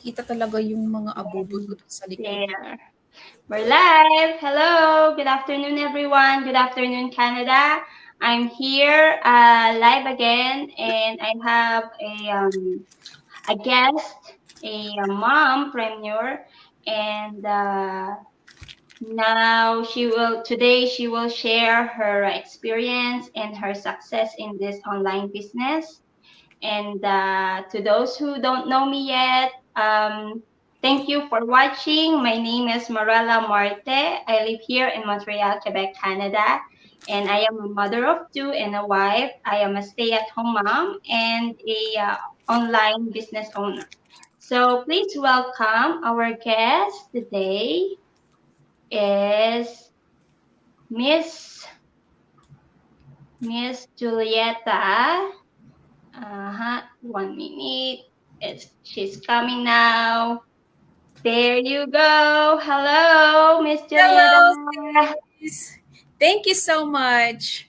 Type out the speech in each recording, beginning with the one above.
kita talaga yung mga abubot ko dun sa likod. There. We're live. Hello. Good afternoon, everyone. Good afternoon, Canada. I'm here live again, and I have a guest, a mompreneur, and today she will share her experience and her success in this online business. And to those who don't know me yet, thank you for watching. My name is Marela Marte. I live here in Montreal, Quebec, Canada. And I am a mother of two and a wife. I am a stay-at-home mom and a online business owner. So please welcome our guest today is Miss Julietta. 1 minute. She's coming now. There you go. Hello, Miss Julietta. Hello, sis. Thank you so much.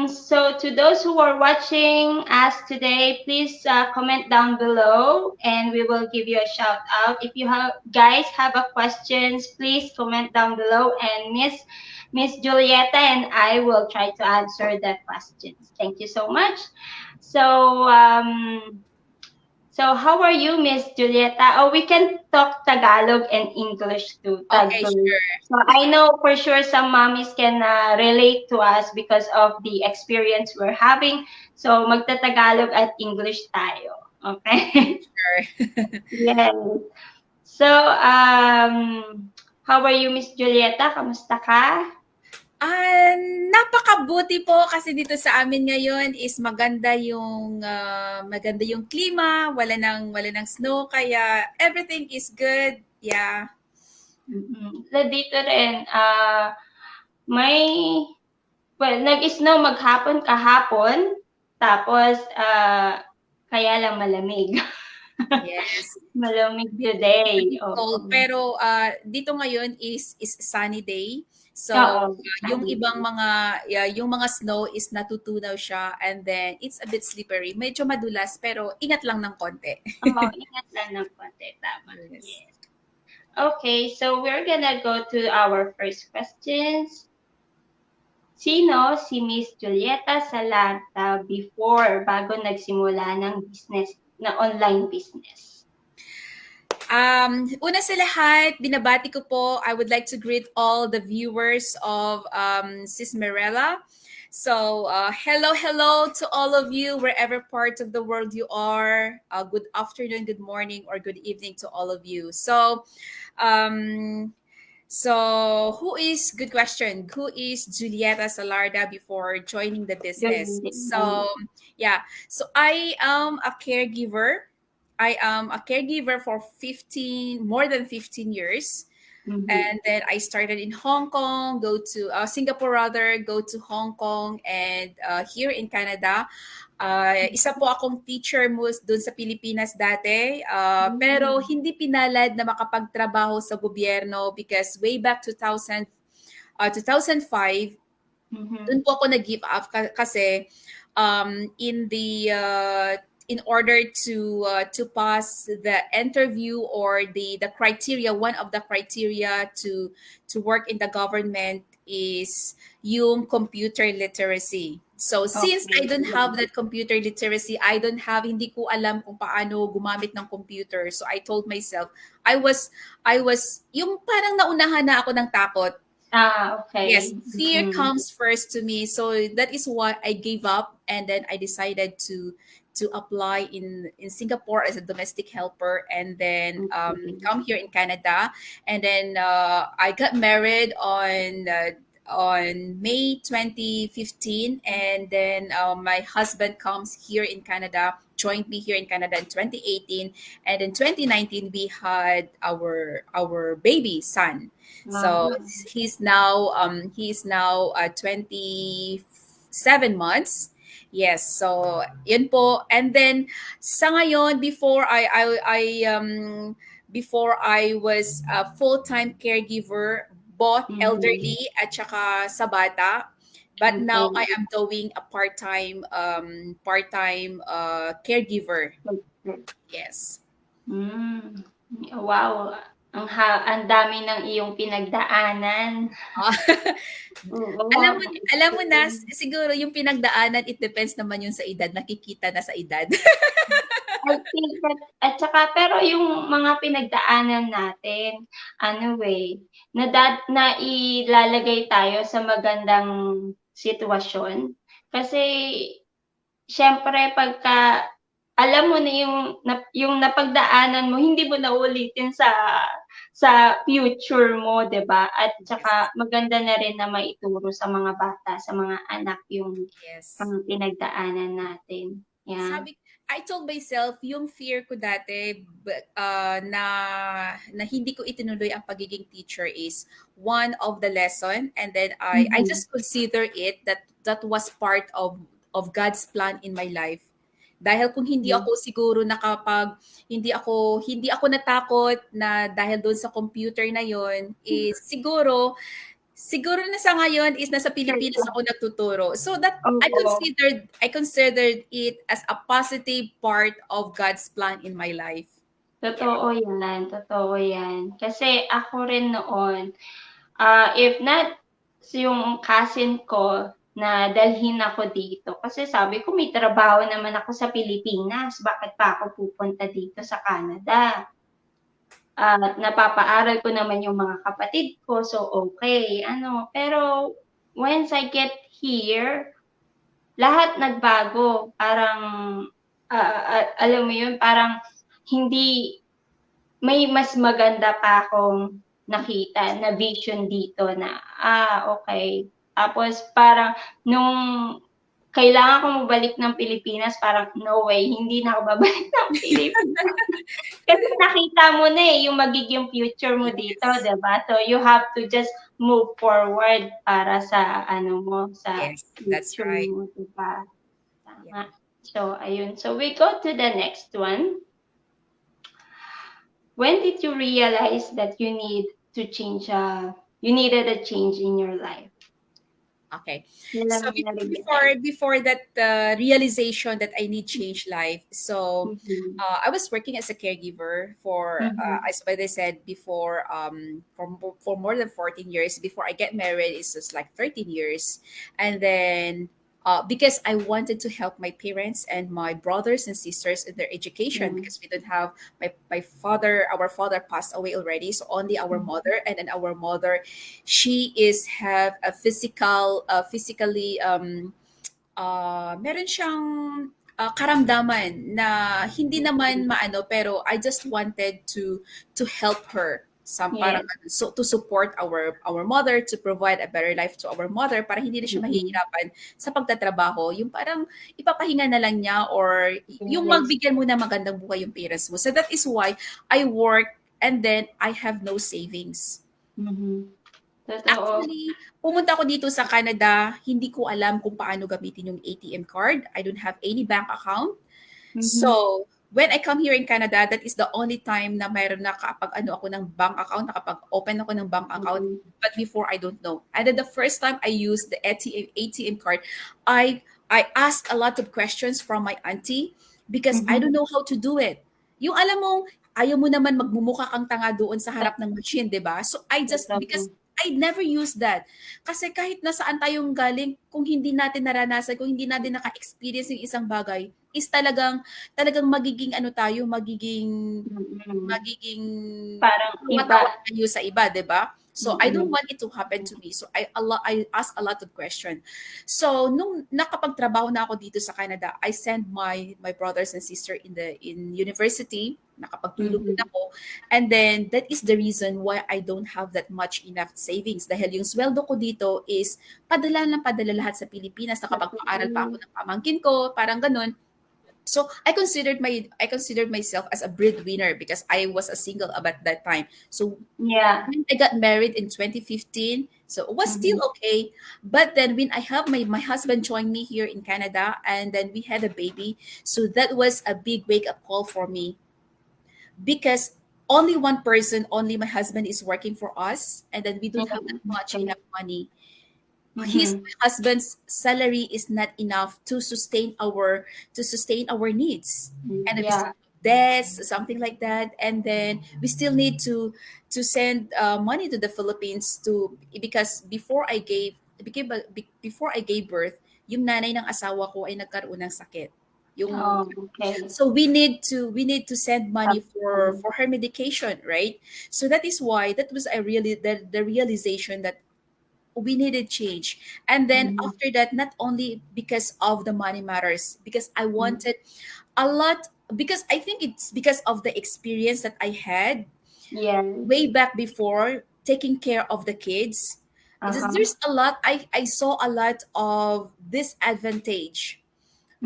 So to those who are watching us today, please comment down below, and we will give you a shout out. If you guys have a questions, please comment down below, and Miss Julietta and I will try to answer the questions. Thank you so much. So how are you, Miss Julietta? Oh, we can talk Tagalog and English too. Okay, sure. So I know for sure some mommies can relate to us because of the experience we're having. So magta-Tagalog at English tayo. Okay? Sure. Yes. So, how are you, Miss Julietta? Kamusta ka? Napakabuti po kasi dito sa amin ngayon is maganda yung klima, wala nang snow kaya everything is good. Yeah. Dito rin nag-snow maghapon kahapon tapos kaya lang malamig. Yes. Malamig today. Cold, pero dito ngayon is sunny day. So, yung ibang yung mga snow is natutunaw siya and then it's a bit slippery. Medyo madulas pero ingat lang ng konti. Ingat lang ng konti. Tama. Yes. Okay, so we're gonna go to our first questions. Sino si Miss Julietta Salarda bago nagsimula ng business, na online business? Una sa lahat, binabati ko po, I would like to greet all the viewers of Sis Marela. So, hello to all of you, wherever part of the world you are. Good afternoon, good morning, or good evening to all of you. So, good question. Who is Julietta Salarda before joining the business? So, yeah. So, I am a caregiver. I am a caregiver for more than 15 years. And then I started in Hong Kong, Singapore rather, go to Hong Kong, and here in Canada. Isa po akong teacher mo doon sa Pilipinas dati, pero hindi pinalad na makapagtrabaho sa gobyerno because way back 2005, doon po ako nag-give up kasi in order to pass the interview or the criteria, one of the criteria to work in the government is yung computer literacy. So since I don't have that computer literacy, hindi ko alam kung paano gumamit ng computer. So I told myself, I was yung parang naunahan na ako ng takot. Okay. Yes, fear comes first to me. So that is why I gave up, and then I decided to apply in Singapore as a domestic helper, and then come here in Canada, and then I got married on May 2015, and then my husband comes here in Canada, joined me here in Canada in 2018, and in 2019 we had our baby son. So he's now 27 months. Yes, so yun po. And then sa ngayon, before I was a full-time caregiver, both elderly at saka sa bata. But now I am doing a part-time caregiver. Yes. Hmm. Wow, ang dami ng iyong pinagdaanan. Ah, alam mo Oo. alam mo na siguro yung pinagdaanan, it depends naman yun sa edad, nakikita na sa edad. I think that at saka pero yung mga pinagdaanan natin ano, nailalagay tayo sa magandang sitwasyon. Kasi siyempre pagka alam mo na yung napagdaanan mo hindi mo na uulitin sa future mo, 'di ba? At Yes, saka maganda na rin na maituro sa mga bata, sa mga anak yung yes. mga pinagdaanan natin, yeah. Sabi I told myself yung fear ko dati na hindi ko itinuloy ang pagiging teacher is one of the lesson, and then I Mhm. just consider it that that was part of God's plan in my life. Dahil kung hindi Hmm, ako siguro nakapag hindi ako natakot na dahil doon sa computer na yon is siguro na sa ngayon is nasa Pilipinas ako nagtuturo. So that oo, I considered it as a positive part of God's plan in my life. Yeah. totoo yan. Kasi ako rin noon, if not yung cousin ko na dalhin ako dito kasi sabi ko may trabaho naman ako sa Pilipinas, bakit pa ako pupunta dito sa Canada? At napapaaral ko naman yung mga kapatid ko, so okey ano. Pero once I get here, lahat nagbago. Parang, alam mo yun, parang hindi may mas maganda pa akong nakita na vision dito na, okey. Tapos parang nung kailangan kong bumalik ng Pilipinas, parang, "No way, hindi na ako babalik ng Pilipinas." Kasi nakita mo na, yung magiging future mo dito, Yes. 'di ba? So, you have to just move forward para sa ano mo, sa Yes, that's future right. mo, 'di ba? Yeah. Tama. So, ayun. So, we go to the next one. When did you realize that you needed a change in your life? Okay. Kailan So mo before na-realize? before that realization that I need change life. So Mhm, I was working as a caregiver for mhm, as what I said before for more than 14 years. Before I get married, it's just like 13 years, and then. Because I wanted to help my parents and my brothers and sisters in their education mhm, because we don't have our father passed away already, so only our mhm, mother, and then our mother she is have a physically meron siyang karamdaman na hindi naman mhm. maano, pero I just wanted to help her some parang Yes. so to support our mother, to provide a better life to our mother para hindi na siya Mm, mahihirapan sa pagtatrabaho, yung parang ipapahinga na lang niya or yung yes. magbigyan mo na magandang buhay yung parents mo. So that is why I work, and then I have no savings. Mhm. Totoo. Actually, pumunta ako dito sa Canada, hindi ko alam kung paano gamitin yung ATM card. I don't have any bank account. Mhm, So, when I come here in Canada, that is the only time na mayroon nakapag-ano ako ng bank account, nakapag-open ako ng bank account. mm, But before, I don't know. And then the first time I used the ATM card, I asked a lot of questions from my auntie because I mhm. don't know how to do it. Yung alam mo, ayaw mo naman magmumukha kang tanga doon sa harap ng machine, di ba? So Totoo. because I never used that. Kasi kahit nasaan tayong galing, kung hindi natin naranasan, kung hindi natin naka-experience yung isang bagay, is talagang magiging ano tayo, magiging Mm. magiging Parang iba. tumatawa tayo sa iba, 'di ba? So I don't Mm. want it to happen to me. So I ask a lot of question. So nung nakapagtrabaho na ako dito sa Canada, I send my brothers and sister in university, nakapagtulong din Mhm. ako. And then that is the reason why I don't have that much enough savings dahil yung sweldo ko dito is padala lahat sa Pilipinas. Nakapagpaaral pa Totoo. ako ng pamangkin ko, parang ganun. So I considered myself as a breadwinner because I was a single about that time. So Yeah. when I got married in 2015, so it was still Mhm. okay. But then when I have my husband join me here in Canada, and then we had a baby, so that was a big wake up call for me because only one person, only my husband is working for us, and then we don't have that Mm. much enough money. His Mhm. my husband's salary is not enough to sustain our needs Hmm, and the yeah. visibility of debts, something like that, and then we still need to send money to the Philippines to, because before I gave birth, yung nanay ng asawa ko ay nagkaroon ng sakit. Yung Oh, okay. so we need to send money for Um, her medication, right? So that is why that was I really the realization that we needed change. And then mhm, after that, not only because of the money matters, because I mhm. wanted a lot, because I think it's because of the experience that I had way Yes. back before taking care of the kids. Uh-huh. There's a lot, I saw a lot of disadvantage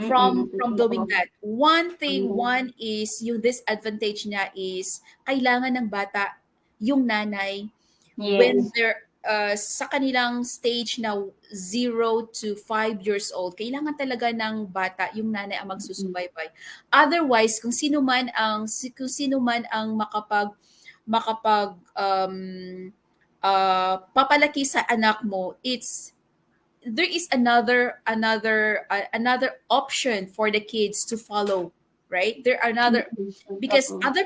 from doing Totoo. that. One thing, Yes. one is yung disadvantage niya is kailangan ng bata, yung nanay, when Yes. they're sa kanilang stage na 0 to 5 years old, kailangan talaga ng bata, yung nanay ang Mm. magsusubaybay. Otherwise, kung sino man ang makapag papalaki sa anak mo, it's there is another option for the kids to follow, right? There are another, because Totoo. other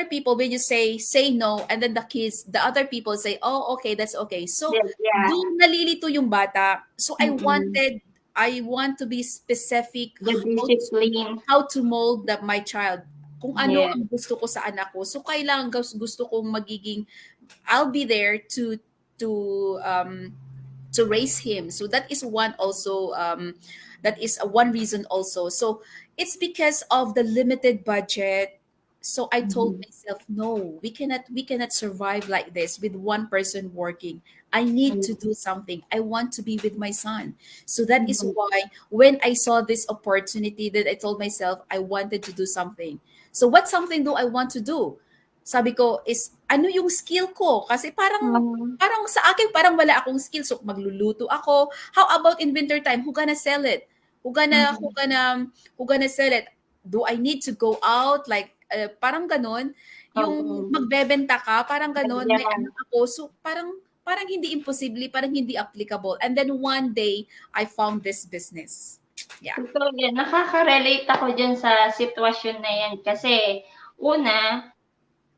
people when you say no, and then the other people say, oh, okay, that's okay. So Yes, yeah. doon nalilito yung bata. So Mm. I want to be specific The discipline. how to mold my child, kung ano Yeah. ang gusto ko sa anak ko. So kailangan gusto kong magiging, I'll be there to to raise him. So that is one also, that is one reason also. So it's because of the limited budget. So I told Mhm. myself, no, we cannot survive like this with one person working. I need to Mm. do something. I want to be with my son. So that is Mhm. why when I saw this opportunity, that I told myself I wanted to do something. So what something do I want to do? Sabi ko is ano yung skill ko? Kasi parang Mhm. parang sa akin parang wala akong skill. So magluluto ako. How about in winter time? Who gonna sell it? Who gonna who Mhm. gonna who gonna sell it? Do I need to go out like parang ganon? Yung Oo. magbebenta ka, parang ganon. May Yeah. anak ako. So parang hindi imposible, parang hindi applicable. And then one day I found this business. Yeah. Totoo yan. Nakaka-relate ako diyan sa sitwasyon na yan kasi una,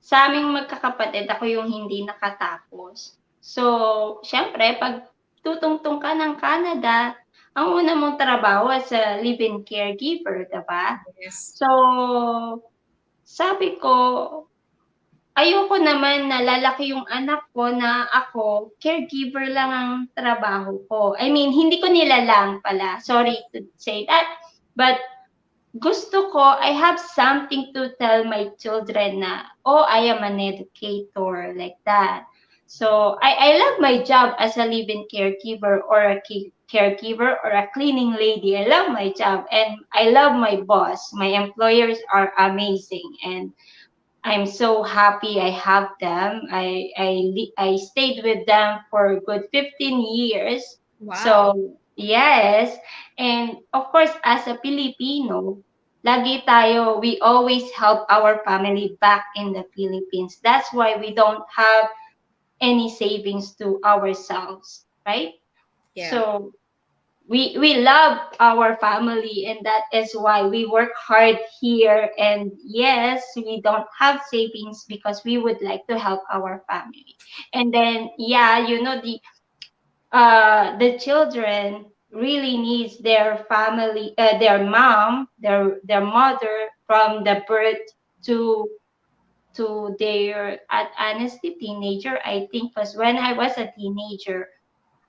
sa aming magkakapatid, ako yung hindi nakatapos. So, siyempre 'pag tutungtong ka ng Canada, ang una mong trabaho as a live-in caregiver, 'di ba? Yes. So, sabi ko, ayoko naman na lalaki yung anak ko na ako, caregiver lang ang trabaho ko. I mean, hindi ko nila lang pala, sorry to say that, but gusto ko, I have something to tell my children na, oh, I am an educator, like that. So, I love my job as a live-in caregiver or a caregiver or a cleaning lady. I love my job and I love my boss. My employers are amazing and I'm so happy I have them. I stayed with them for a good 15 years. Wow. So, yes. And of course, as a Filipino, lagi tayo, we always help our family back in the Philippines. That's why we don't have any savings to ourselves, right? Yeah. So, we love our family and that is why we work hard here, and yes, we don't have savings because we would like to help our family. And then yeah, the children really needs their family, their mom, their mother from the birth to their at honestly teenager, I think, because when I was a teenager,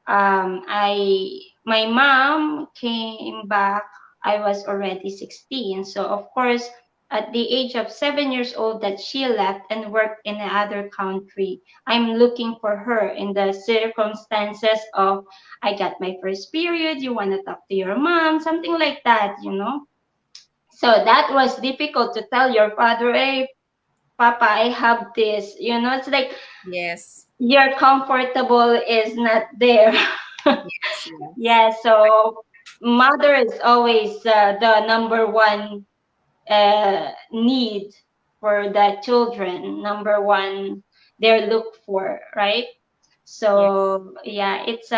I my mom came back. I was already 16, so of course, at the age of 7 years old, that she left and worked in another country. I'm looking for her in the circumstances of I got my first period. You want to talk to your mom, something like that, you know. So that was difficult to tell your father, hey, Papa, I have this. You know, it's like Yes. your comfortable is not there. Yes. Yes. Yeah, so mother is always the number one need for the children, number one they're look for, right? Yes. So yeah, it's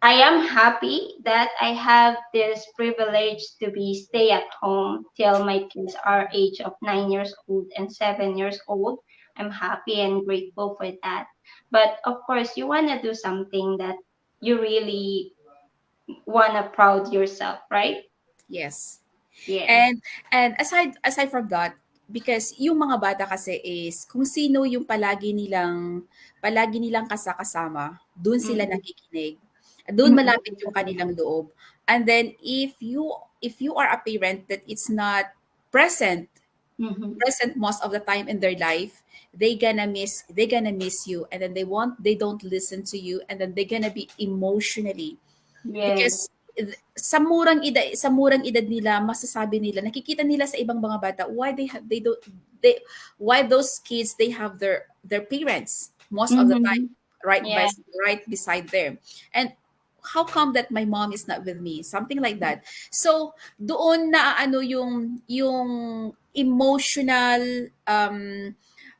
I am happy that I have this privilege to be stay at home till my kids are age of 9 years old and 7 years old. I'm happy and grateful for that. But of course, you wanna do something that you really wanna proud yourself, right? Yes. Yes. And aside from that, because yung mga bata kasi is kung sino yung palagi nilang kasama, doon sila Mm-mm. nakikinig. Doon Mm-mm. malapit yung kanilang loob. And then if you are a parent that it's not present Mm-hmm. present most of the time in their life, they gonna miss you, and then they don't listen to you, and then they're gonna be emotionally, Yes. because sa murang edad nila masasabi nila, nakikita nila sa ibang mga bata why they don't they why those kids they have their parents most of the time Mm-hmm. right by Yeah. right beside them, and how come that my mom is not with me, something like that. So doon na ano yung emotional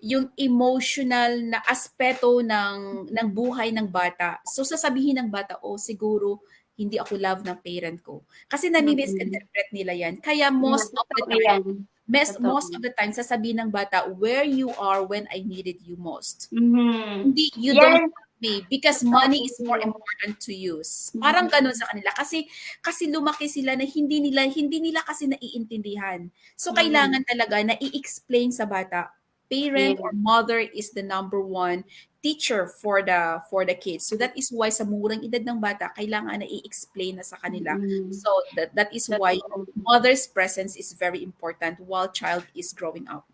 yung emotional na aspeto ng buhay ng bata. So sasabihin ng bata, oh siguro hindi ako love ng parent ko. Kasi Mm-mm. nami-misinterpret nila yan. Kaya Yeah, most of the totoo time, yan. most Totoo. of the time, sasabihin ng bata, where you are when I needed you most. Mhm. Hindi, you don't Yan, love me because money totoo is more yan. important to you. Parang ganun Mhm. sa kanila. Kasi lumaki sila na hindi nila kasi naiintindihan. So Mhm. kailangan talaga na i-explain sa bata, parent or Yes. mother is the number one teacher for the kids. So that is why sa murang edad ng bata, kailangan na i-explain na sa kanila. Mm. So that is why Totoo. mother's presence is very important while child is growing up.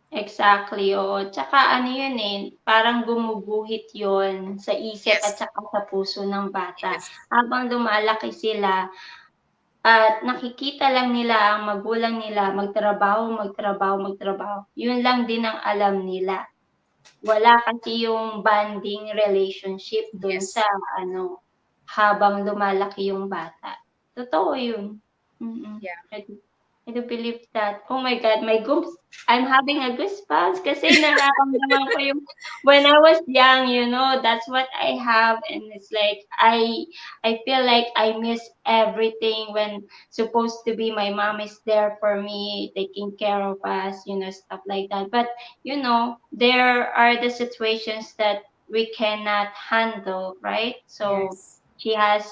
Exactly, oo. Tsaka ano yun eh, parang gumuguhit yun sa isip at Yes. saka sa puso ng bata. Yes. Habang lumalaki sila at nakikita lang nila ang magulang nila magtrabaho, magtrabaho, magtrabaho. Yun lang din ang alam nila. Wala kasi yung bonding relationship dun sa Yes. ano, habang lumalaki yung bata. Totoo yun. Mm. Yeah. I do believe that. Oh my God, my goose. I'm having a goosebumps kasi nararamdaman ko yung when I was young, that's what I have, and it's like I feel like I miss everything when supposed to be my mom is there for me, taking care of us, stuff like that. But there are the situations that we cannot handle, right? So Yes. she has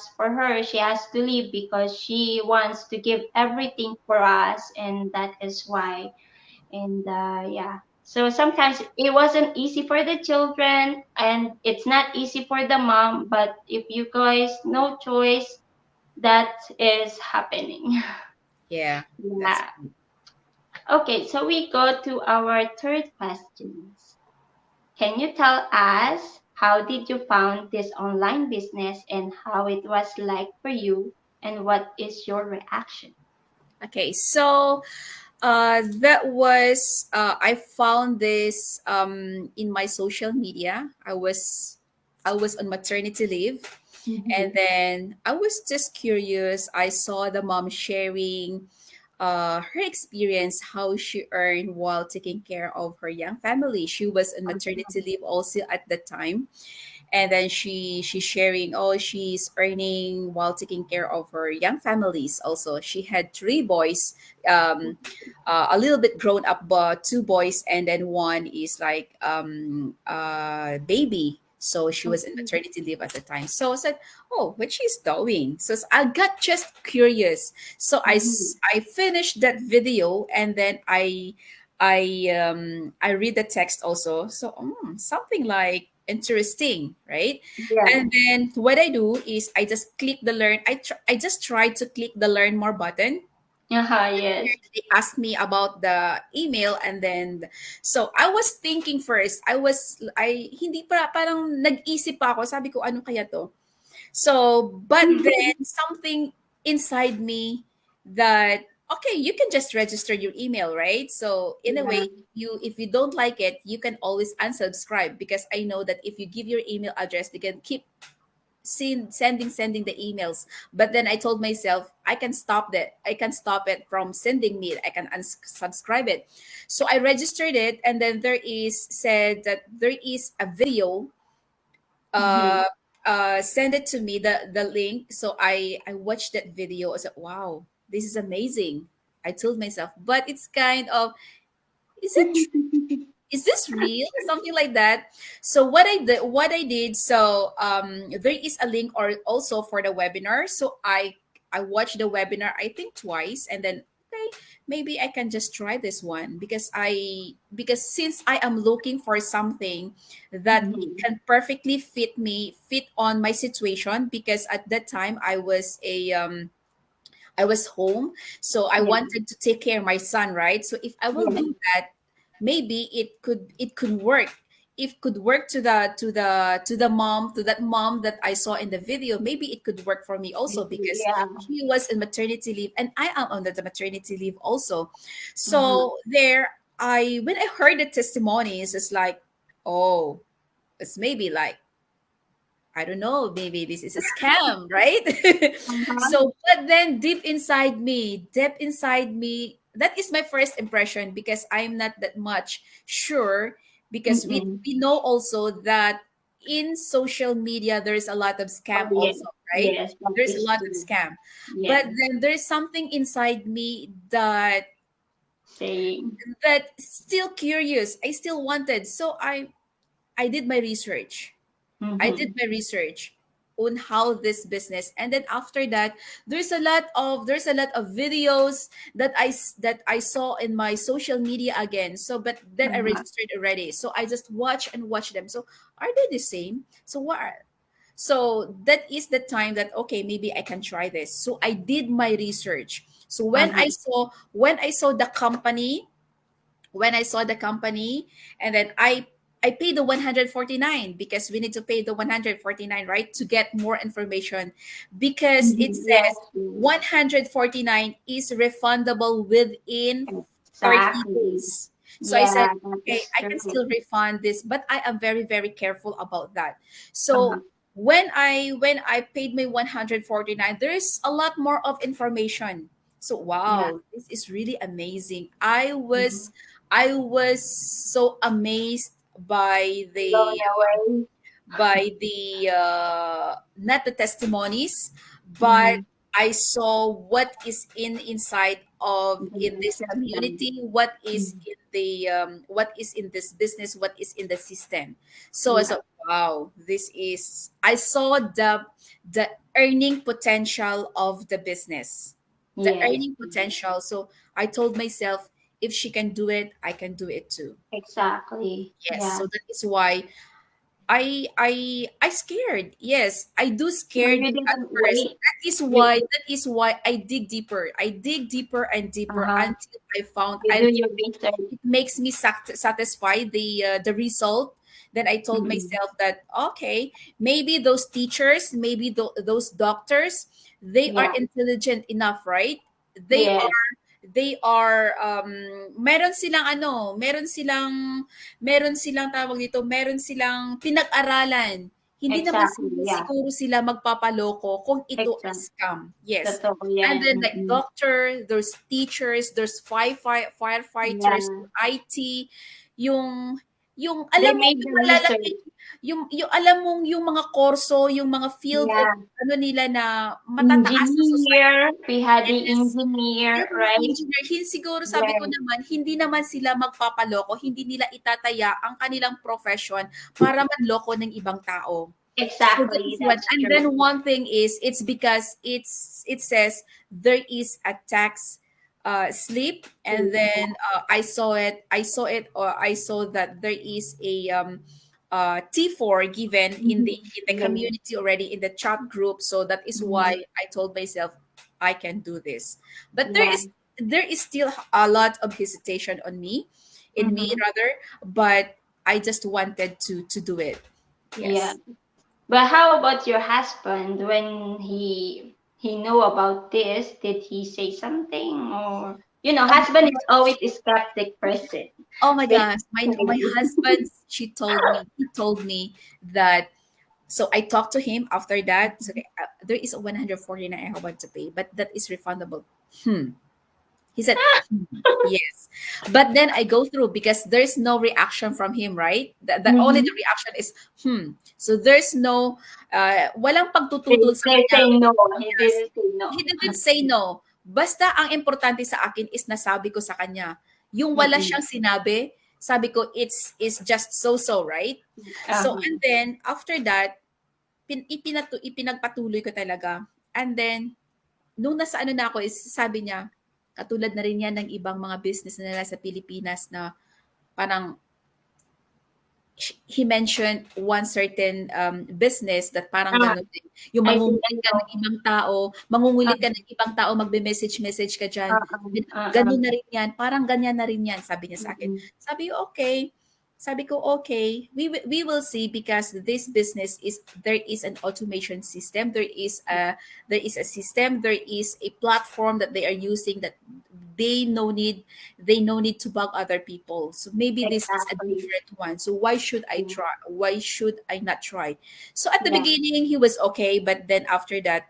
to leave because she wants to give everything for us, and that is why. And yeah, so sometimes it wasn't easy for the children and it's not easy for the mom, but if you guys no choice, that is happening. Yeah. That's Yeah. Okay, so we go to our third questions. Can you tell us how did you found this online business and how it was like for you and what is your reaction? okay. So that was I found this in my social media. I was on maternity leave, and Mm-hmm. then I was just curious. I saw the mom sharing her experience, how she earned while taking care of her young family. She was on maternity leave also at the time, and then she's sharing, oh, she's earning while taking care of her young families. Also, she had three boys, um, a little bit grown up, but two boys, and then one is like baby. So she was in maternity leave at the time. So I said, oh, what she's doing. So I got just curious. So Mm-hmm. I finished that video, and then I read the text also. So something like interesting, right? Yeah. And then what I do is I just click the learn. I just try to click the learn more button. Uh-huh, yes. They asked me about the email, and then so I was thinking first. I hindi pa parang nag-isip pa ako. Sabi ko ano kaya to? So, but then something inside me that okay, you can just register your email, right? So in a Yeah. way, if you don't like it, you can always unsubscribe, because I know that if you give your email address, they can keep sending the emails. But then I told myself I can stop that. I can stop it from sending me. I can unsubscribe it. So I registered it, and then there is said that there is a video Mm-hmm. uh, send it to me, the link. So I watched that video. I said, wow, this is amazing. I told myself, but it's kind of, is it true? Is this real, something like that? So what I did, so there is a link or also for the webinar. So I watched the webinar, I think twice, and then okay, maybe I can just try this one, because since I am looking for something that it Mhm. can perfectly fit on my situation, because at that time I was home, so I Yeah. wanted to take care of my son, right? So if I will Yeah. do that, maybe it could work. If could work to that mom that I saw in the video, maybe it could work for me also, because Yeah. she was in maternity leave and I am on the maternity leave also. Mhm. So there, I when I heard the testimonies, it's like, oh, it's maybe like, I don't know, maybe this is a scam, right? Uh-huh. So, but then deep inside me, that is my first impression, because I'm not that much sure, because we, Mm-mm. we know also that in social media, there's a lot of Oh, scam yeah. also, right? Yes, that There's a is lot of true. scam. Yeah. But then there's something inside me Saying. that still curious. I still wanted. So I did my research. I did Mm-hmm. my research on how this business, and then after that, there's a lot of videos that I saw in my social media again. So, but then I Uh-huh. registered already. So I just watch them. So are they the same? So what? So that is the time that, okay, maybe I can try this. So I did my research. So Uh-huh. when I saw the company, and then I paid the 149, because we need to pay the 149, right, to get more information, because it Mm-hmm. Yes, says yes. 149 is refundable within 30 Exactly. days. So I said, Yeah, that okay, is I can true. still refund this, but I am very, very careful about that. Uh-huh. So when I paid my 149, there is a lot more of information. So Yeah. wow, this is really amazing. Mm-hmm. I was so amazed by Blown away. not the testimonies, but Mm-hmm. I saw what is inside of The in this system. community, what is Mhm. in this business, what is in the system. So I Yeah. said, wow, I saw the earning potential of the business, the Yes. earning potential. So I told myself, if she can do it, I can do it too. Exactly. Yes, Yeah. so that is why I scared. Yes, I do So scared you at didn't first. wait. You, That is why I dig deeper. I dig deeper and deeper uh-huh. until I found You do until your research. it makes me satisfied the result. Then I told Mm-hmm. myself that, okay, maybe those teachers, maybe those doctors, they are Yeah. intelligent enough, right? They Yes. meron silang tawag dito, meron silang pinag-aralan. Hindi naman Exactly. Yeah. siguro sila magpapaloko kung ito ay Exactly. scam. Yes. Totoo And yan. then like Mm-mm. doctor, there's teachers, there's firefighters, Yeah. IT, yung They alam mo made yung the malalaki, research. yung alam mong yung mga kurso, yung mga field of Yeah. ano nila na matataas sa society. Engineer. We had the Yes. engineer, Yung mga right? engineer, siguro sabi ko Yes. naman, hindi naman sila magpapaloko, hindi nila itataya ang kanilang profession para manloko ng ibang tao. So that Exactly. is one. That's And true. then one thing is, it's because it says there is a tax slip, and then I saw that there is a T4 given in the Yeah. community already, in the chat group. So that is why Mhm. I told myself, I can do this. But there Yeah. is there is still a lot of hesitation in me Mhm. rather, but I just wanted to do it. Yeah. Yes. But how about your husband when he knew about this? Did he say something or husband is always a skeptic person, Oh my gosh, my basically. husband, he told me that. So I talked to him after that. So, okay, there is a 149 I want to pay, but that is refundable. Hmm. He said, hmm, yes. But then I go through because there's no reaction from him, right? The only the Mm-hmm. reaction is So there's no walang They, pagtututol sa they kanya. say no. He Yes. didn't say no. He didn't say no. Basta ang importante sa akin is nasabi ko sa kanya. Yung wala Mm-mm. siyang sinabi, sabi ko it's just so, right? So Uh-huh. and then after that, ipinagpatuloy ko talaga. And then nung nasa ano na ako is sabi niya, katulad na rin yan ng ibang mga business na nila sa Pilipinas na parang he mentioned one certain business that parang Ah, ganun din. Yung I think I mangungulit ka ng know. ibang tao, mangungulit ka ng ibang tao, magbe-message ka dyan. Uh-uh. Ganun na rin yan. Parang ganyan na rin yan, sabi niya sa akin. Mm-mm. Sabi ko, okay. Sabi ko, okay, we will see because this business is, there is an automation system, there is a system, there is a platform that they are using that they no need they no need to bug other people. So maybe this is a Exactly. different one. So why should I Mm. try? Why should I not try? So at the Yeah. beginning he was okay, but then after that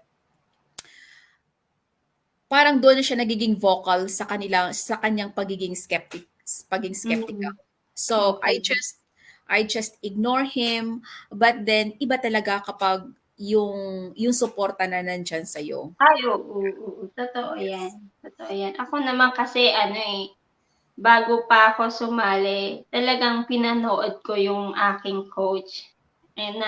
parang doon na siya nagiging vocal sa kanyang pagiging skeptical. Mm. So Okay. I just ignore him, but then iba talaga kapag yung suporta na nandiyan sa iyo. Ay, oo, oo. Totoo yan. Yes. Totoo yan. Ako naman kasi ano eh, bago pa ako sumali, talagang pinanood ko yung aking coach. And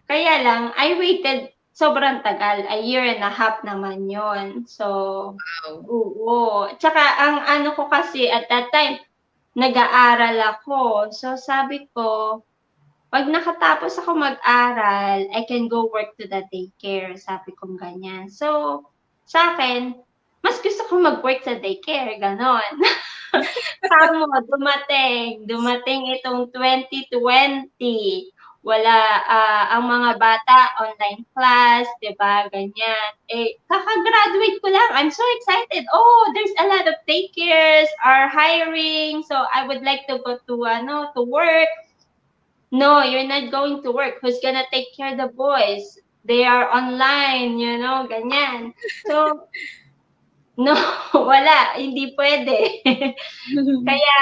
kaya lang, I waited sobrang tagal. A year and a half naman yon. So, Wow. oo. Tsaka ang ano ko kasi at that time, nag-aaral ako. So, sabi ko, 'pag nakatapos ako mag-aral, I can go work to the daycare, sabi kong ganyan. So, sa'kin, mas gusto ko mag-work sa daycare, gano'n. Kamo dumating itong 2020, wala, ang mga bata online class, 'di ba, ganyan. Eh, kaka-graduate ko lang, I'm so excited, "Oh, there's a lot of daycares are hiring, so I would like to go to ano, to work." No, you're not going to work. Who's gonna take care of the boys? They are online, ganyan. So, no, wala, hindi pwede. Kaya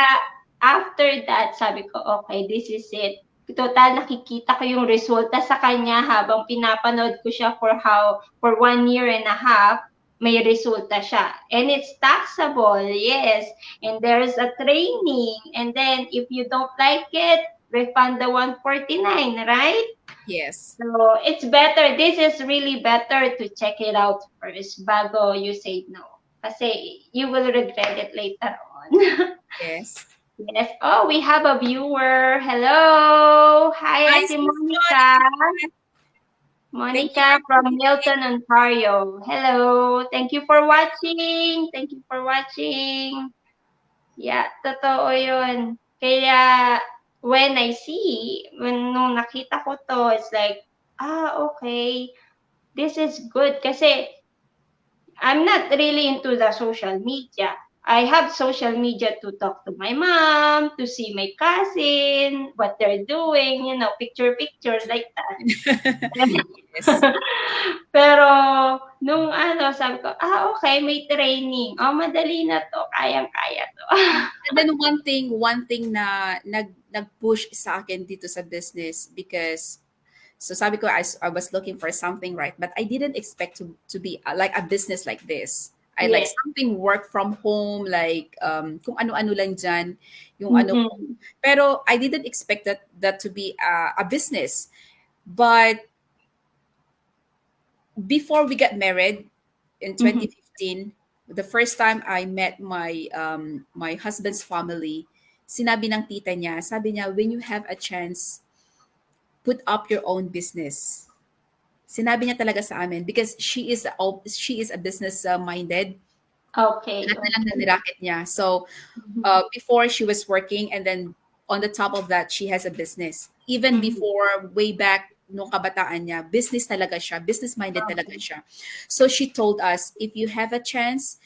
after that, sabi ko, okay, this is it. Total, nakikita ko yung resulta sa kanya habang pinapanood ko siya for 1 year and a half, may resulta siya. And it's taxable, yes. And there's a training. And then, if you don't like it, refund the 149, right? Yes. So, it's better. This is really better to check it out first bago you say no. Kasi you will regret it later on. Yes. Yes. Oh, we have a viewer. Hello. Hi, Hi, Ate Sis Monica. Monica. Thank you Monica for from joining. Milton, Ontario. Hello. Thank you for watching. Thank you for watching. Yeah, totoo yun. Kaya, nung nakita ko to, it's like, okay, this is good. Kasi, I'm not really into the social media. I have social media to talk to my mom, to see my cousin, what they're doing, picture like that. Yes. Pero nung sabi ko, okay, may training. Oh, madali na 'to, kayang-kaya 'to. And then one thing na nag-push sa akin dito sa business because so sabi ko I was looking for something, right, but I didn't expect to be like a business like this. I like Yes. something work from home, like kung ano-ano lang dyan, yung ano ko. Mm. Pero I didn't expect that to be a business. But before we got married in Mhm. 2015, the first time I met my husband's family, sinabi ng tita niya, sabi niya, when you have a chance, put up your own business. Sinabi niya talaga sa amin because she is a business minded. Okay, Lahat na lang na okay. niracket niya. So Mhm. before she was working, and then on the top of that she has a business. Even Mhm. before, way back nung kabataan niya, business talaga siya, business minded talaga Okay. siya. So she told us, if you have a chance,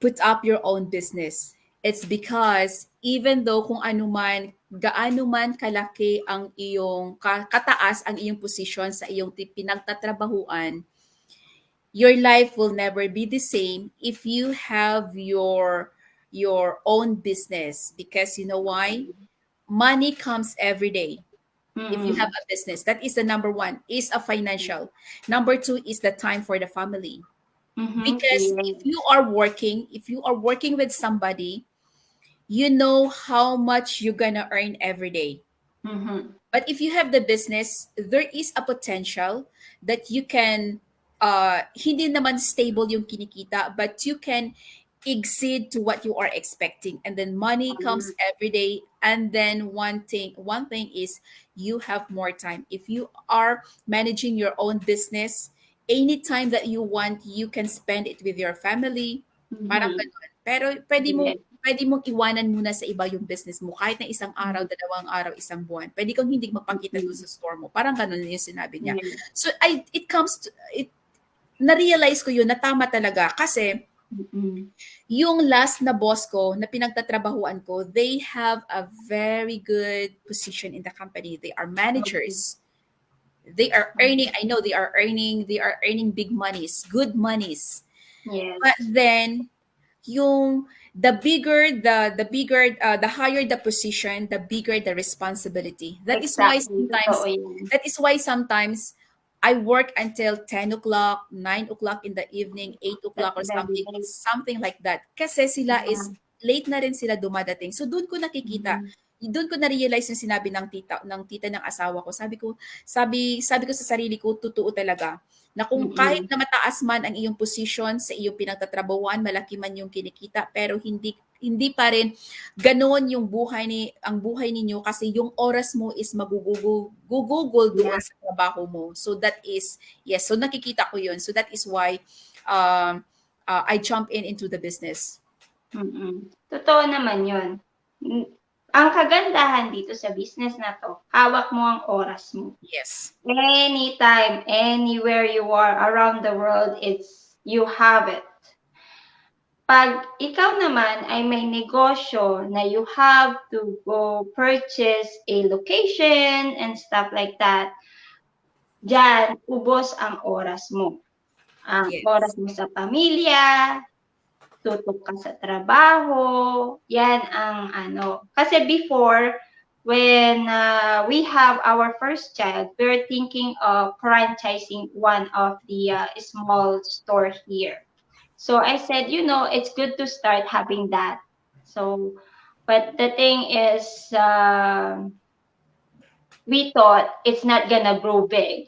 put up your own business. It's because even though kung ano man, gaano man kalaki ang iyong kataas ang iyong posisyon sa iyong pinagtatrabahuan, your life will never be the same if you have your your own business, because you know why? Money comes every day. If you have Mm-mm. a business, that is the number one, is a financial. Number two is the time for the family. Mm-hmm. Because Yes. if you are working with somebody, you know how much you're gonna earn every day. Mm-hmm. But if you have the business, there is a potential that you can, hindi naman stable yung kinikita, but you can exceed to what you are expecting. And then money comes every day. And then one thing is you have more time. If you are managing your own business, anytime that you want, you can spend it with your family. Parang Mm-hmm. ganun. Pero pwede mo Yes. pwede mong iwanan muna sa iba yung business mo kahit na isang araw, Mm-hmm. dalawang araw, isang buwan. Pwede kang hindi magpakita doon Mm-mm. sa store mo. Parang ganun yung sinabi niya. Yes. So it comes to it, na-realize ko yun na tama talaga kasi Mm-mm. yung last na boss ko na pinagtatrabahuan ko, they have a very good position in the company. They are Okay. managers. They are earning, I know they are earning big monies, good monies. But Yes. then yung the higher the position, the bigger the responsibility. Exactly. Totoo yan. That is why sometimes I work until 10 o'clock, 9 o'clock in the evening, 8 o'clock That's or very late. something like that. Kasi sila is Yeah. late na rin sila dumadating. So Mm-hmm. doon ko na-realize yung sinabi ng tita ng asawa ko. Sabi ko sa sarili ko, totoo talaga na kung kahit Mm-mm. na mataas man ang iyong position sa iyong pinagtatrabahuan, malaki man yung kinikita, pero hindi hindi pa rin ganoon yung ang buhay ninyo kasi yung oras mo is gugugol Yeah. doon sa trabaho mo. So that is, yes, so nakikita ko yun. So that is why um, I jump into the business. Mm. Totoo naman 'yun. Hmm, ang kagandahan dito sa business na 'to, hawak mo ang oras mo. Yes. Anytime, anywhere you are around the world, it's you have it. 'Pag ikaw naman ay may negosyo na you have to go purchase a location and stuff like that, diyan ubos ang oras mo. Ang oras Yes. mo sa pamilya, tutok ka sa trabaho, yan ang ano. Kasi before, when we have our first child, we're thinking of franchising one of the small store here. So I said, it's good to start having that. So, but the thing is, we thought it's not gonna grow big,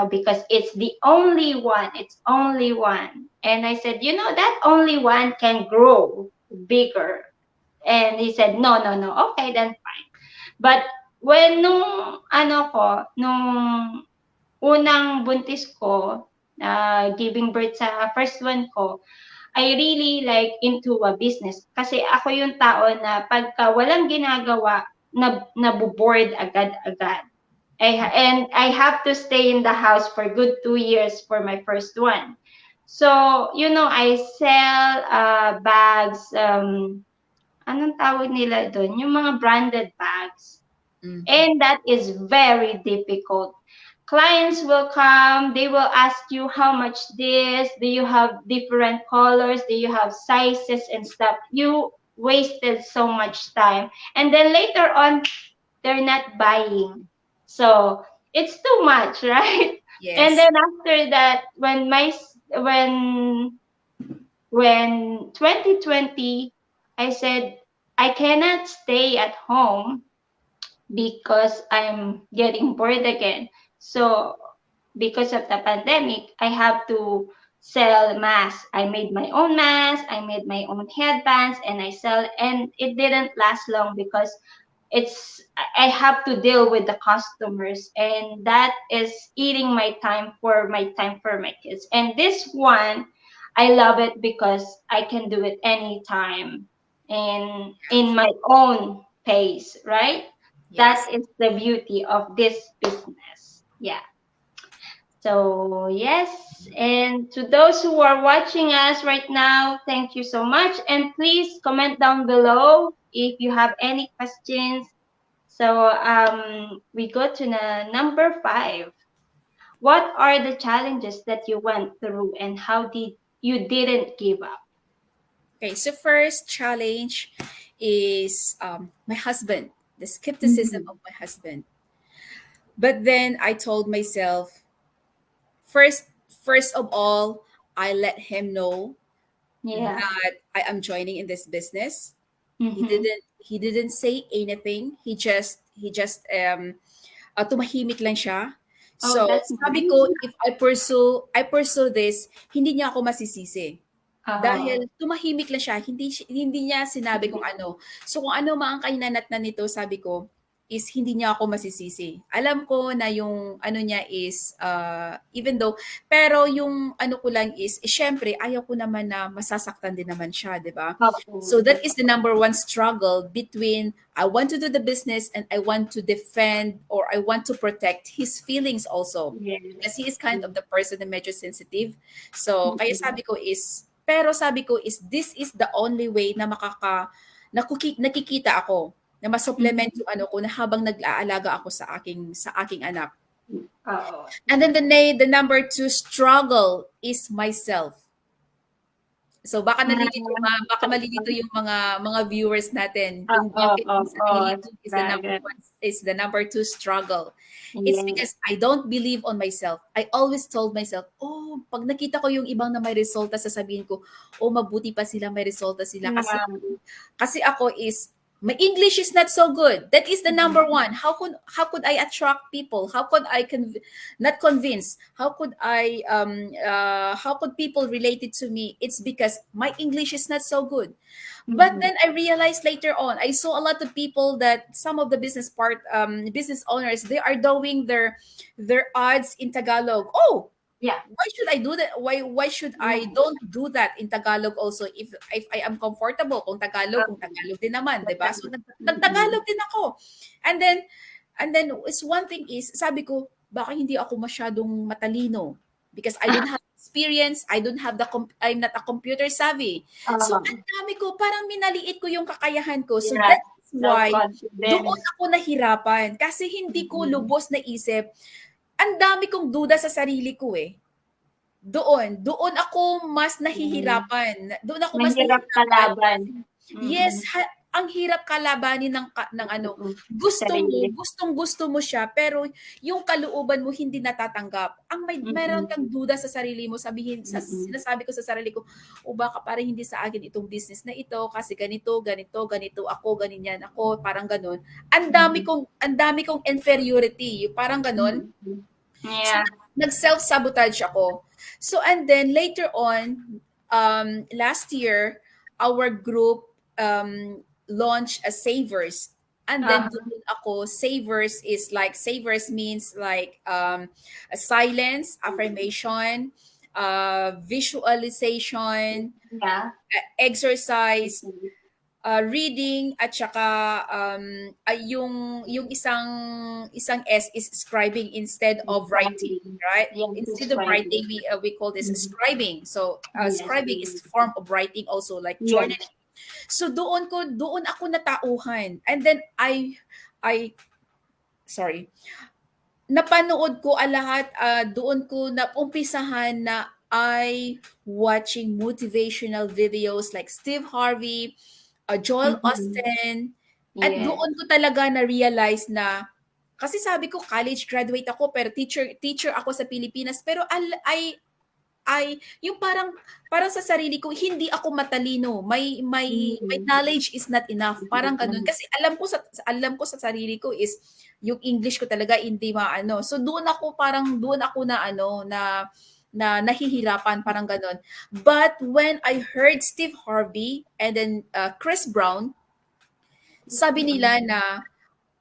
because it's the only one. It's only one. And I said, that only one can grow bigger. And he said, no, no, no. Okay, then fine. But when nung unang buntis ko, giving birth sa first one ko, I really like into a business. Kasi ako yung tao na pagka walang ginagawa, nabuboard agad-agad. And I have to stay in the house for good 2 years for my first one. So, I sell bags, anong tawag nila doon? Yung mga branded bags. Mhm. And that is very difficult. Clients will come, they will ask you how much this, do you have different colors, do you have sizes and stuff. You wasted so much time. And then later on, they're not buying. So it's too much, right? And Yes. then after that, when 2020, I said I cannot stay at home because I'm getting bored again. So because of the pandemic, I have to sell masks. I made my own masks, I made my own headbands, and I sell. And it didn't last long because I have to deal with the customers, and that is eating my time for my kids. And this one, I love it because I can do it anytime and in my own pace, right? That Yes. is the beauty of this business. Yeah. So, yes. And to those who are watching us right now, thank you so much. And please comment down below if you have any questions. So, we go to the number 5. What are the challenges that you went through and how did you didn't give up? Okay, so first challenge is my husband, the skepticism Mm-hmm. of my husband. But then I told myself, first, first of all, I let him know Yeah. that I am joining in this business. Mm-hmm. He didn't say anything. He just tumahimik lang siya. Oh, So that's sabi nice. ko, if I pursue this, hindi niya ako masisisi. Oh. Dahil tumahimik lang siya, hindi niya sinabi kung ano. So kung ano man ang kahinanatnan nito, sabi ko, is hindi niya ako masisisi. Alam ko na yung ano niya is, even though, pero yung ano ko lang is syempre, ayaw ko naman na masasaktan din naman siya, di ba? Oo, So that is the totoo. number one struggle between I want to do the business and I want to defend or I want to protect his feelings also. Because Yes. he is kind of the person na medyo sensitive. So, kaya Mm-hmm. sabi ko is this is the only way na nakikita ako na ma-supplement Mm-hmm. yung ano ko na habang nag-aalaga ako sa aking anak. Oo. And then the number two struggle is myself. So baka malilito yung mga viewers natin kung Oo, bakit yung sarili oo, ko is the number sabagay. one is the number two struggle. It's Yes. because I don't believe on myself. I always told myself, oh, pag nakita ko yung ibang na may resulta, sasabihin ko, oh, mabuti pa sila, may resulta sila. Kasi Yeah. kasi ako is my English is not so good. That is the number one. How could I attract people? How could I not convince? How could people relate it to me? It's because my English is not so good. But Mm-hmm. then I realized later on, I saw a lot of people that some of the business owners, they are doing their ads in Tagalog. Oh, Yeah. why should I do that? Why should I Mm. don't do that in Tagalog also if I am comfortable kung Oo, Tagalog din naman, 'di ba? So totoo. Mm. nagtagalog din ako. And then is one thing is sabi ko baka hindi ako masyadong matalino because I don't have experience, I'm not a computer savvy. So Oo. ang dami ko parang minaliit ko yung kakayahan ko. So Yes, that's why doon self-confidence. ako nahirapan kasi hindi ko Mm. lubos na isip ang dami kong duda sa sarili ko eh. Doon ako mas Mm. nahihirapan. Doon ako mas Mahirap nahihirapan. kalaban. Yes, Mm. ang hirap kalabanin ng ano, Mm. gusto mo, Sarili. gustong-gusto mo siya, pero yung kalooban mo hindi natatanggap. Meron Mm. kang duda sa sarili mo, Mm. sinasabi ko sa sarili ko, o baka parang hindi sa akin itong business na ito kasi ganito, ganito, ganito ako, ganyan ako, parang ganun. Mm. Ang dami kong inferiority, parang ganun. Mm. So, Yeah. nag-self-sabotage ako. So, and then later on, last year, our group launched a Savers. And then Uh-huh. doon ako, Savers means like a silence, affirmation, visualization, Yeah. exercise, Mm. reading at saka yung isang S is scribing instead of writing, Describing. right? Yeah, Instead of describing. writing, we call this Mm. scribing. So Yes. scribing is form of writing also like Yes. journaling. So doon ako natauhan. And then I sorry, napanood ko lahat, doon ko naumpisahan na watching motivational videos like Steve Harvey, Joel Mm-hmm. Austin, at Yes. doon ko talaga na-realize na kasi sabi ko college graduate ako pero teacher ako sa Pilipinas pero yung parang sa sarili ko hindi ako matalino. My Mm. knowledge is not enough. Parang gano'n. Mm. Kasi alam ko sa sarili ko is yung English ko talaga hindi maano. So doon ako na ano na nahihirapan parang gano'n. But when I heard Steve Harvey and then Chris Brown, sabi nila Mm. na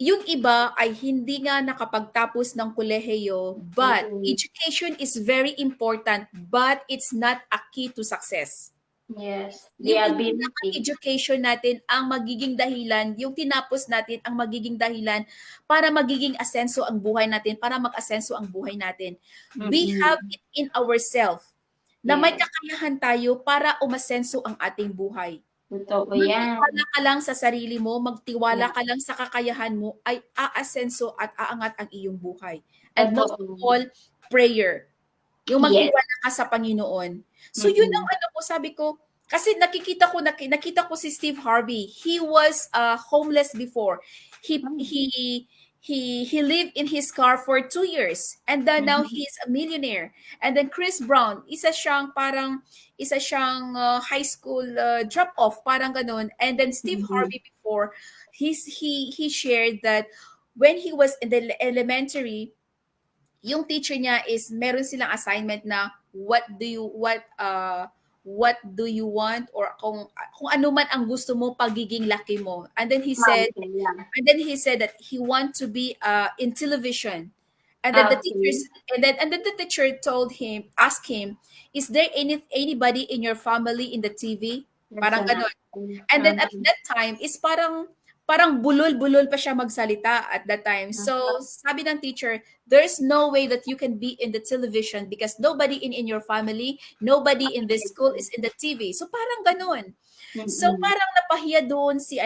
yung iba ay hindi nga nakapagtapos ng kolehiyo, but Mm. education is very important, but it's not a key to success. Yes. The Yung hindi lang ang ability. education natin ang magiging dahilan, yung tinapos natin ang magiging dahilan para magiging asenso ang buhay natin, para mag-asenso ang buhay natin. We have Mm. it in ourselves na may Yes. kakayahan tayo para umasenso ang ating buhay. Totoo yan. Magtiwala ka lang sa sarili mo, magtiwala Yeah. ka lang sa kakayahan mo, ay aasenso at aangat ang iyong buhay. And most of Totoo. all, prayer. Yung Yes. magtiwala ka sa Panginoon. So yun ang Mm. ano ko, sabi ko, Kasi nakita ko si Steve Harvey. He was homeless before. He Mm. he he lived in his car for 2 years, and then now Mhm. he's a millionaire. And then Chris Brown, isa siyang high school drop off, parang ganun. And then Steve Mhm. Harvey before, he shared that when he was in the elementary, yung teacher niya is meron silang assignment na what do you want, or kung ano man ang gusto mo pagiging laki mo. Okay, yeah. And then he said that he want to be in television. And then Okay. the teacher told him, asked him, is there anybody in your family in the TV? That's Parang an ganon. option. And then at Mhm. that time is parang bulol-bulol pa siya magsalita at that time. So Mhm. sabi ng teacher, there's no way that you can be in the television because nobody in your family, nobody in this school is in the TV. So parang ganun. So Mm. parang napahiya doon si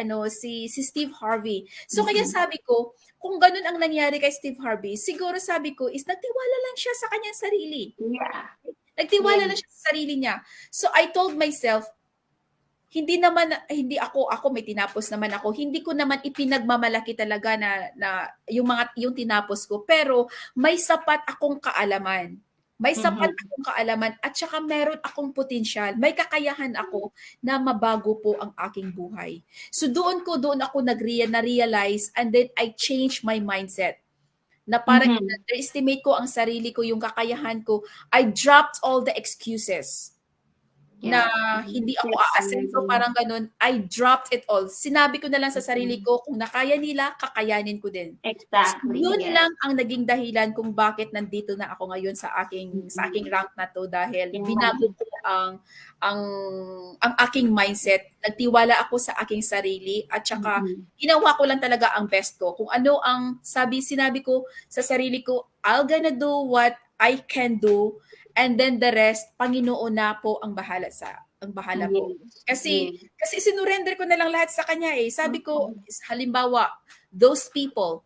Steve Harvey. So kaya Mm. sabi ko, kung ganun ang nangyari kay Steve Harvey, siguro sabi ko is nagtiwala lang siya sa kanyang sarili. Yeah. Nagtiwala lang Yes. siya sa sarili niya. So I told myself, hindi ako may tinapos naman ako. Hindi ko naman ipinagmamalaki talaga na yung tinapos ko, pero may sapat akong kaalaman. May sapat Mhm. akong kaalaman at saka meron akong potensyal. May kakayahan ako na mabago po ang aking buhay. So doon ako na-realize, and then I changed my mindset na parang Mhm. underestimate ko ang sarili ko, yung kakayahan ko. I dropped all the excuses na Yeah. hindi ako Yes, I aasenso, agree. parang gano'n. I dropped it all. Sinabi ko na lang sa sarili Mhm. ko, kung nakaya nila, kakayanin ko din. So, Exactly. yun Yes. lang ang naging dahilan kung bakit nandito na ako ngayon sa aking Mhm. rank na 'to, dahil binago Yeah. ko ang ang aking mindset. Nagtiwala ako sa aking sarili at saka Mhm. ginawa ko lang talaga ang best ko. Kung ano ang sinabi ko sa sarili ko, "I'll gonna do what I can do, and then the rest, Panginoon na po ang bahala po." Yes. Kasi Yes. kasi sinurrender ko na lang lahat sa kanya eh. Sabi ko, Mhm. halimbawa, those people,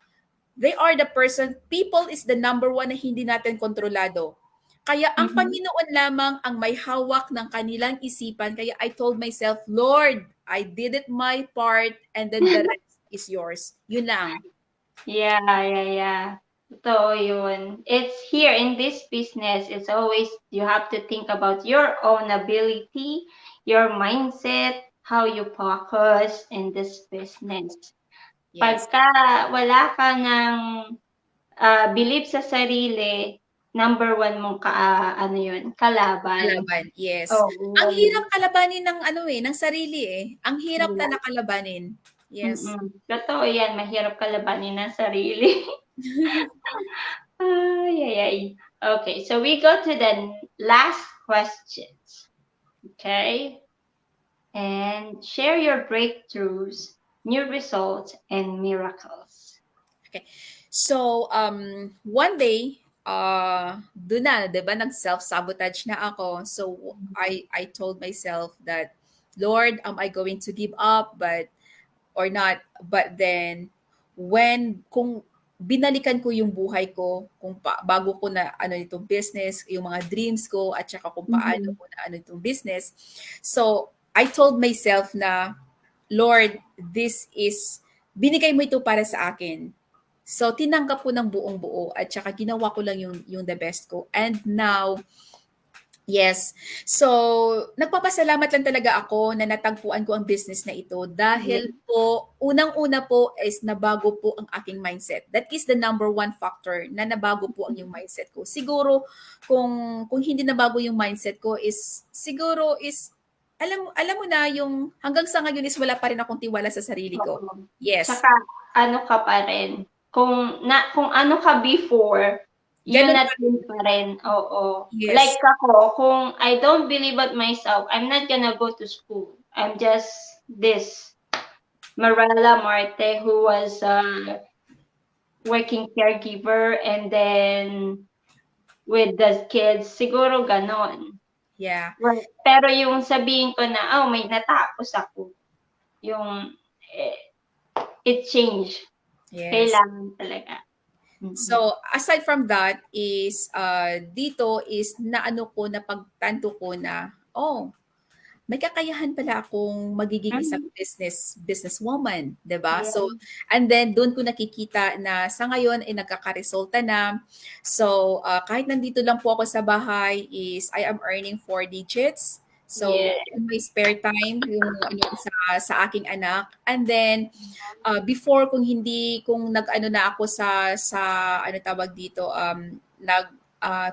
they are the person, people is the number one na hindi natin kontrolado. Kaya ang Mhm. Panginoon lamang ang may hawak ng kanilang isipan. Kaya I told myself, Lord, I did it my part, and then the rest is yours. Yun lang. Yeah, yeah, yeah. Totoo yun. It's here in this business, it's always you have to think about your own ability, your mindset, how you focus in this business. Yes. Pagka wala ka ng belief sa sarili, number one mong ano yun, kalaban. Kalaban, yes. Ang Oo. hirap kalabanin ng ng sarili eh. Ang hirap Yeah. talaga kalabanin. Yes. Totoo yan, mahirap kalabanin ng sarili. Ay, ay, ay. Okay, so we go to the last questions. Okay? And share your breakthroughs, new results, and miracles. Okay. So, one day, doon na, 'di ba, nag-self-sabotage na ako. So, I told myself that, Lord, am I going to give up or not? But then kung binalikan ko yung buhay ko, bago ko na itong business, yung mga dreams ko at saka kung paano Mhm. ko na itong business. So, I told myself na, Lord, binigay mo ito para sa akin. So, tinanggap ko ng buong buo at saka ginawa ko lang yung the best ko. And now, yes. So, nagpapasalamat lang talaga ako na natagpuan ko ang business na ito Yeah. dahil po, unang-una po is nabago po ang aking mindset. That is the number one factor na nabago po ang yung mindset ko. Siguro, kung hindi nabago yung mindset ko siguro is, alam mo na yung hanggang sa ngayon is wala pa rin akong tiwala sa sarili ko. Oo. Yes. Tsaka ano ka pa rin, kung ano ka before, yun Ganun na pa rin. din pa rin, oo. Yes. Like ako, kung I don't believe at myself, I'm not gonna go to school. I'm just this Marela Marte who was a working caregiver and then with the kids, siguro ganon. Yeah. Right. Pero yung sabihin ko na, oh, may natapos ako, yung it changed. Yes. Kailangan talaga. So, aside from that is dito is naano ko, napagtanto ko na, oh, may kakayahan pala akong magiging isang Mhm. businesswoman, 'di ba? Yeah. So, and then doon ko nakikita na sa ngayon ay nagkakaresulta na. So, kahit nandito lang po ako sa bahay is I am earning 4 digits. Yeah. So, in my spare time, yung ano, sa aking anak. And then, before kung nag-ano na ako sa ano tawag dito,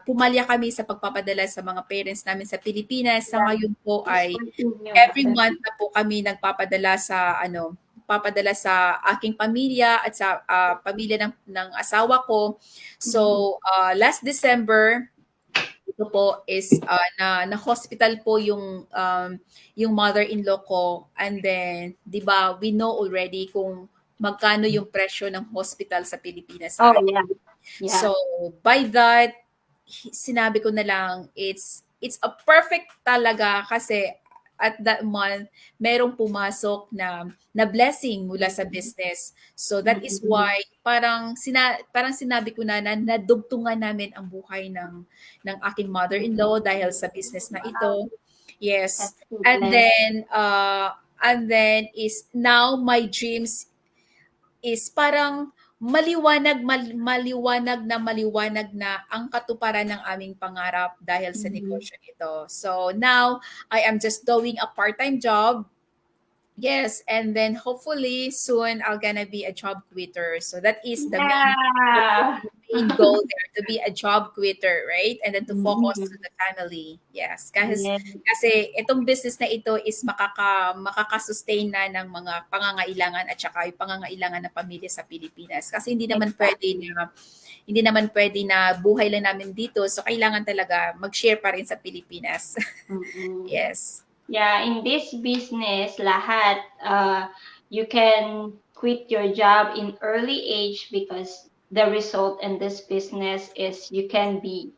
pumalya kami sa pagpapadala sa mga parents namin sa Pilipinas. Sa Yeah. ngayon po Just ay continue. every month na po kami nagpapadala sa aking pamilya at sa pamilya ng asawa ko. So, Mhm. last December, ito po is na hospital po yung mother-in-law ko, and then 'di ba we know already kung magkano yung presyo ng hospital sa Pilipinas sa Oh, ngayon. yeah. Yeah. So by that, sinabi ko na lang it's a perfect talaga kasi at that month merong pumasok na blessing mula sa business. So that is Mhm. why parang sinabi ko na nadugtungan namin ang buhay ng aking mother-in-law dahil sa business na Wow, ito. Yes. that's so And blessed. then is now my dreams is parang maliwanag na ang katuparan ng aming pangarap dahil sa Mhm. negosyo nito. So now I am just doing a part-time job. Yes, and then hopefully soon I'll gonna be a job quitter. So that is Yeah. the main goal there, to be a job quitter, right? And then to focus to Mhm. the family. Yes, kasi Yeah. kasi itong business na ito is makaka-sustain na ng mga pangangailangan at saka yung pangangailangan ng pamilya sa Pilipinas. Kasi Exactly. hindi naman pwede na buhay lang namin dito. So kailangan talaga mag-share pa rin sa Pilipinas. Mm-mm. Yes. Yeah, in this business, lahat, you can quit your job in early age because the result in this business is it can be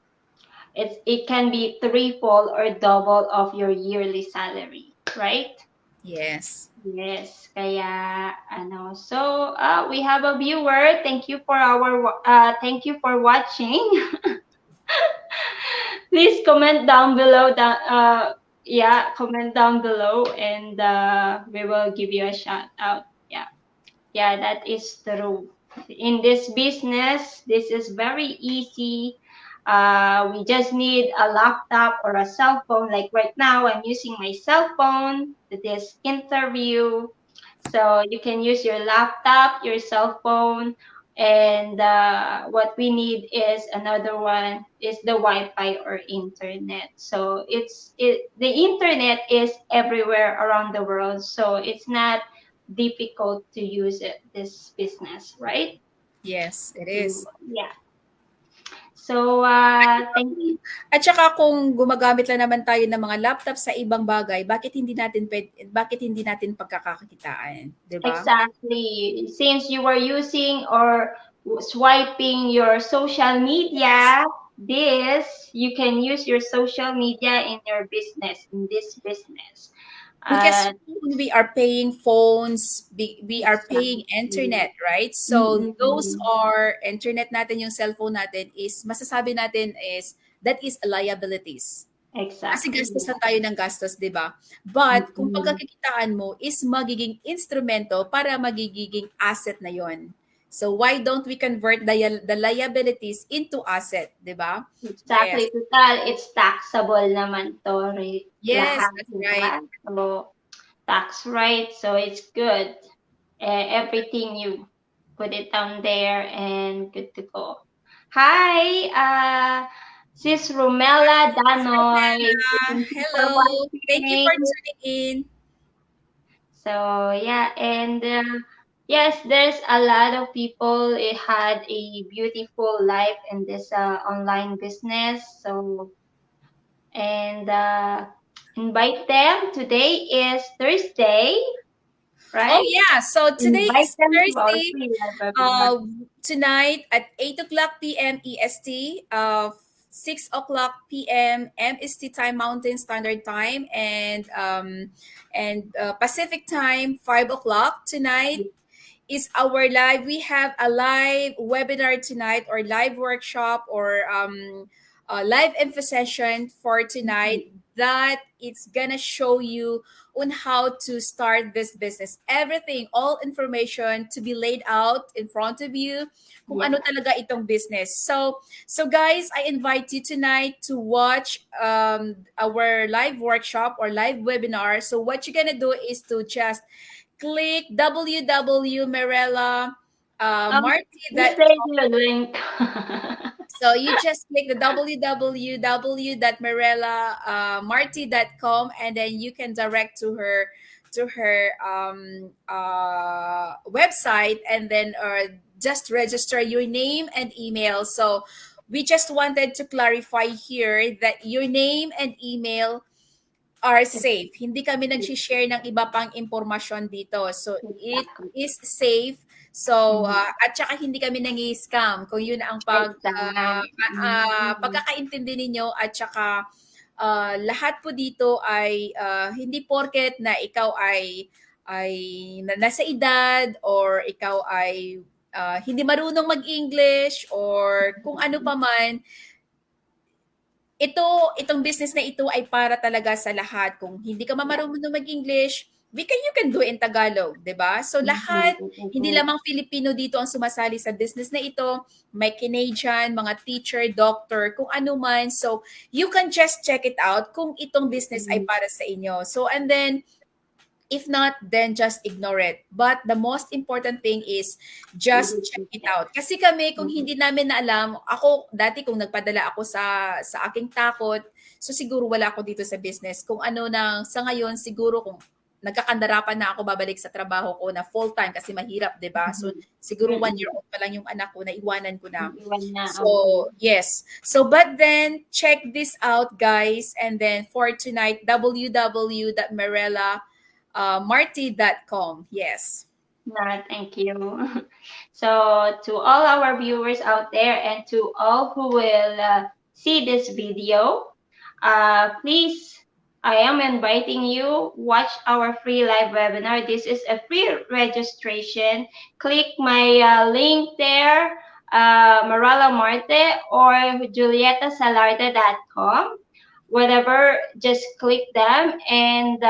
threefold or double of your yearly salary, right? Yes. Yes, kaya ano. So, we have a viewer. Thank you for watching. Please comment down below yeah, comment down below and we will give you a shout out. Yeah. Yeah, that is true. In this business, this is very easy. We just need a laptop or a cell phone. Like right now, I'm using my cell phone to this interview. So you can use your laptop, your cell phone, and what we need is another one is the Wi-Fi or internet. So the internet is everywhere around the world, so it's not difficult to use this business, right? Yes, it Mm, is. yeah. So thank At saka kung gumagamit lang naman tayo ng mga laptop sa ibang bagay, bakit hindi natin pagkakakitaan, 'di ba? exactly. Since you were using or swiping your social Yes. media, you can use your social media in your business, in this business. Because Uh, when we are paying phones, we are paying exactly. internet, right? So those Mm-mm. are internet natin, yung cellphone natin is masasabi natin is that is liabilities. Kasi Exactly. gastos na tayo ng gastos, 'di ba? But kung Mm-mm. pagkakikitaan mo is magiging instrumento para magiging asset na 'yon. So why don't we convert the liabilities into asset, 'di ba? Yes. Exactly. Total, it's taxable naman to, Yes, lahat, that's right. diba? So, tax right, so it's good. Everything you put it down there and good to go. Hi, Sis Romela Danoy. Romella, Thank you for hello. Thank you for watching. tuning in. So yeah, and yes, there's a lot of people. It had a beautiful life in this online business. So and invite them. Today is Thursday, Oh right? yeah, so today Invite is them to our Thursday. free live webinar. Uh, Tonight at 8 o'clock p.m. EST, 6 o'clock p.m. MST time, Mountain Standard Time, and Pacific Time, 5 o'clock tonight is our live. We have a live webinar tonight, or live workshop, or live info session for tonight. that it's gonna show you on how to start this business. Everything, all information to be laid out in front of you kung Yeah. ano talaga itong business. So guys, I invite you tonight to watch our live workshop or live webinar. So what you're gonna do is to just click www.marela Marty We that saved your link. so you just click the www.marela.marty.com and then you can direct to her website and then just register your name and email. So we just wanted to clarify here that your name and email are safe. Hindi kami nag-share ng iba pang impormasyon dito. So it Exactly. is safe. So Mhm. at saka hindi kami nangi-scam. Kung yun ang Mhm. pagkakaintindi ninyo at saka lahat po dito ay hindi porket na ikaw ay nasa edad or ikaw ay hindi marunong mag-English or kung ano pa man, ito itong business na ito ay para talaga sa lahat. Kung hindi ka Yeah. marunong mag-English, you can do in Tagalog, 'di ba? So Mhm. lahat, hindi lamang Filipino dito ang sumasali sa business na ito, may Canadian, mga teacher, doctor, kung ano man. So you can just check it out kung itong business ay Mhm. para sa inyo. So and then if not, then just ignore it. But the most important thing is You just need check to it check. out. Kasi kami, kung Mhm. hindi namin na alam, ako, dati kung nagpadala ako sa aking takot, so siguro wala ako dito sa business. Kung ano nang, sa ngayon, siguro kung nagkakandarapan na ako babalik sa trabaho ko na full-time kasi mahirap, di ba? So, Mhm. siguro 1 year Mm. old pa lang yung anak ko na iwanan ko na. Iwan na, So, oo. yes. So, but then, check this out, guys. And then, for tonight, www.marela.marty.com. Yes. Thank you. So, to all our viewers out there and to all who will see this video, please, I am inviting you, watch our free live webinar. This is a free registration. Click my link there, Marela Marte or JuliettaSalarda.com. Whatever, just click them and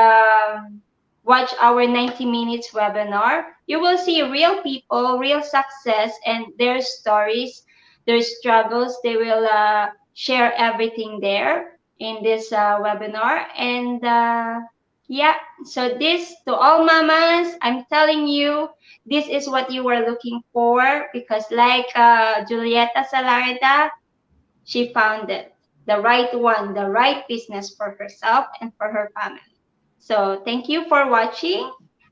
watch our 90 minutes webinar. You will see real people, real success, and their stories, their struggles. They will share everything there in this webinar. And yeah, so this to all mamas, I'm telling you, this is what you were looking for because, like Julietta Salarda, she found it, the right one, the right business for herself and for her family. So thank you for watching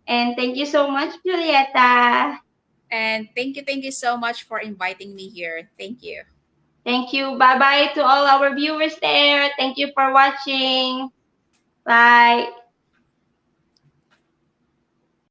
and thank you so much, Julieta. And thank you so much for inviting me here. Thank you. Thank you. Bye bye to all our viewers there. Thank you for watching. Bye.